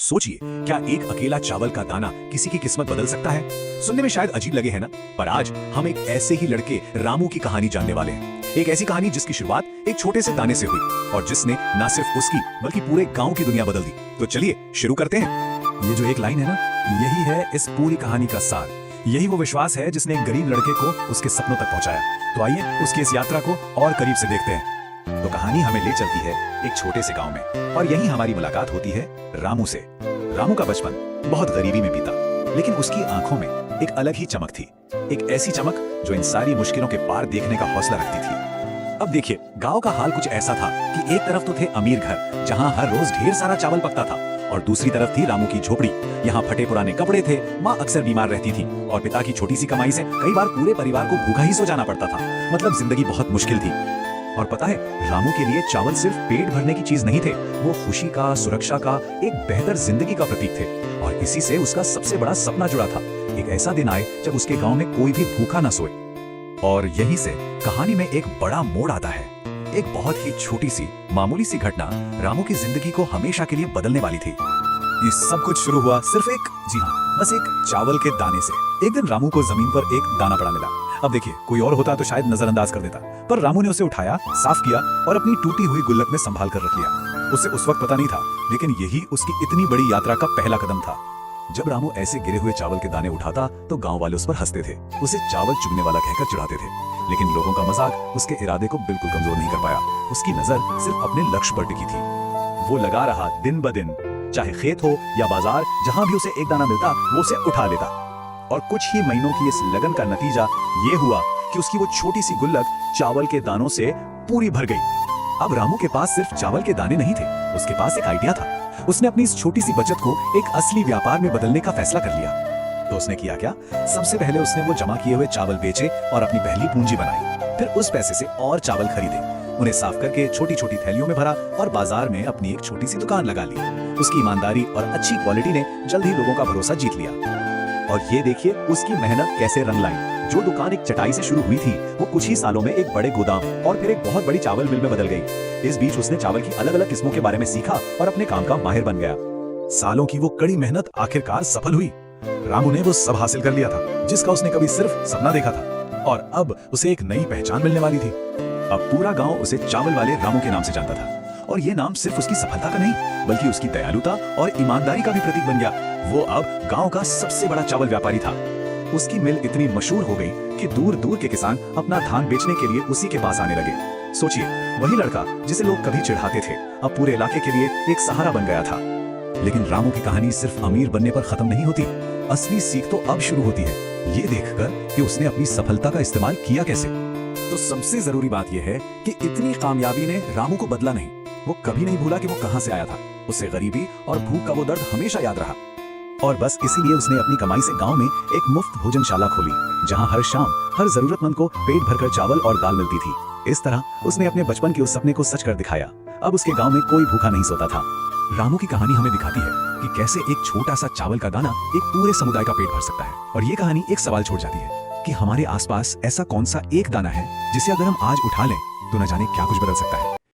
सोचिए, क्या एक अकेला चावल का दाना किसी की किस्मत बदल सकता है? सुनने में शायद अजीब लगे है ना, पर आज हम एक ऐसे ही लड़के रामू की कहानी जानने वाले हैं। एक ऐसी कहानी जिसकी शुरुआत एक छोटे से दाने से हुई और जिसने न सिर्फ उसकी बल्कि पूरे गांव की दुनिया बदल दी। तो चलिए शुरू करते हैं। ये जो एक लाइन है ना, यही है इस पूरी कहानी का सार। यही वो विश्वास है जिसने एक गरीब लड़के को उसके सपनों तक पहुंचाया। तो आइए उसकी इस यात्रा को और करीब से देखते हैं। तो कहानी हमें ले चलती है एक छोटे से गांव में और यहीं हमारी मुलाकात होती है रामू से। रामू का बचपन बहुत गरीबी में बीता, लेकिन उसकी आंखों में एक अलग ही चमक थी। एक ऐसी चमक जो इन सारी मुश्किलों के पार देखने का हौसला रखती थी। अब देखिए, गांव का हाल कुछ ऐसा था कि एक तरफ तो थे अमीर घर जहां हर रोज ढेर सारा चावल पकता था, और दूसरी तरफ थी रामू की झोपड़ी। यहाँ फटे पुराने कपड़े थे, माँ अक्सर बीमार रहती थी और पिता की छोटी सी कमाई से कई बार पूरे परिवार को भूखा ही सो जाना पड़ता था। मतलब जिंदगी बहुत मुश्किल थी। और पता है, रामू के लिए चावल सिर्फ पेट भरने की चीज नहीं थे, वो खुशी का, सुरक्षा का, एक बेहतर जिंदगी का प्रतीक थे। और इसी से उसका सबसे बड़ा सपना जुड़ा था। एक ऐसा दिन आए जब उसके गांव में कोई भी भूखा न सोए। और यहीं से कहानी में एक बड़ा मोड़ आता है। एक बहुत ही छोटी सी मामूली सी घटना रामू की जिंदगी को हमेशा के लिए बदलने वाली थी। ये सब कुछ शुरू हुआ सिर्फ एक, जी हाँ, बस एक चावल के दाने से। एक दिन रामू को जमीन पर एक दाना पड़ा मिला। अब देखिए, कोई और होता तो शायद नजरअंदाज कर देता, पर रामू ने उसे उठाया, साफ किया और अपनी टूटी हुई गुल्लक में संभाल कर रख लिया। उसे उस वक्त पता नहीं था, लेकिन यही उसकी इतनी बड़ी यात्रा का पहला कदम था। जब रामू ऐसे गिरे हुए चावल के दाने उठाता तो गांव वाले उस पर हंसते थे, उसे चावल चुगने वाला कहकर चिढ़ाते थे। लेकिन लोगों का मजाक उसके इरादे को बिल्कुल कमजोर नहीं कर पाया। उसकी नजर सिर्फ अपने लक्ष्य पर टिकी थी। वो लगा रहा दिन ब दिन, चाहे खेत हो या बाजार, जहां भी उसे एक दाना मिलता वो उसे उठा लेता। और कुछ ही महीनों की इस लगन का नतीजा ये हुआ कि उसकी वो छोटी सी गुल्लक चावल के दानों से पूरी भर गई। अब रामू के पास सिर्फ चावल के दाने नहीं थे, उसके पास एक आइडिया था। उसने अपनी इस छोटी सी बचत को एक असली व्यापार में बदलने का फैसला कर लिया। तो उसने किया क्या? सबसे पहले उसने वो जमा किए हुए चावल बेचे और अपनी पहली पूंजी बनाई। फिर उस पैसे से और चावल खरीदे, उन्हें साफ करके छोटी छोटी थैलियों में भरा और बाजार में अपनी एक छोटी सी दुकान लगा ली। उसकी ईमानदारी और अच्छी क्वालिटी ने जल्द ही लोगों का भरोसा जीत लिया। और ये देखिए उसकी मेहनत कैसे रंग लाई। जो दुकान एक चटाई से शुरू हुई थी, वो कुछ ही सालों में एक बड़े गोदाम और फिर एक बहुत बड़ी चावल मिल में बदल गई। इस बीच उसने चावल की अलग अलग किस्मों के बारे में सीखा और अपने काम का माहिर बन गया। सालों की वो कड़ी मेहनत आखिरकार सफल हुई। रामू ने वो सब हासिल कर लिया था जिसका उसने कभी सिर्फ सपना देखा था, और अब उसे एक नई पहचान मिलने वाली थी। अब पूरा गांव उसे चावल वाले रामू के नाम से जानता था। और ये नाम सिर्फ उसकी सफलता का नहीं, बल्कि उसकी दयालुता और ईमानदारी का भी प्रतीक बन गया। वो अब गांव का सबसे बड़ा चावल व्यापारी था। उसकी मिल इतनी मशहूर हो गई कि दूर दूर के किसान अपना धान बेचने के लिए उसी के पास आने लगे। सोचिए, वही लड़का जिसे लोग कभी चिढ़ाते थे, अब पूरे इलाके के लिए एक सहारा बन गया था। लेकिन रामू की कहानी सिर्फ अमीर बनने पर खत्म नहीं होती। असली सीख तो अब शुरू होती है, ये देखकर कि उसने अपनी सफलता का इस्तेमाल किया कैसे। तो सबसे जरूरी बात यह है कि इतनी कामयाबी ने रामू को बदला नहीं। वो कभी नहीं भूला कि वो कहां से आया था। उसे गरीबी और भूख का वो दर्द हमेशा याद रहा। और बस इसीलिए उसने अपनी कमाई से गांव में एक मुफ्त भोजनशाला खोली, जहां हर शाम हर जरूरतमंद को पेट भरकर चावल और दाल मिलती थी। इस तरह उसने अपने बचपन के उस सपने को सच कर दिखाया। अब उसके गांव में कोई भूखा नहीं सोता था। रामू की कहानी हमें दिखाती है कि कैसे एक छोटा सा चावल का दाना एक पूरे समुदाय का पेट भर सकता है। और ये कहानी एक सवाल छोड़ जाती है कि हमारे आसपास ऐसा कौन सा एक दाना है जिसे अगर हम आज उठा लें तो न जाने क्या कुछ बदल सकता है।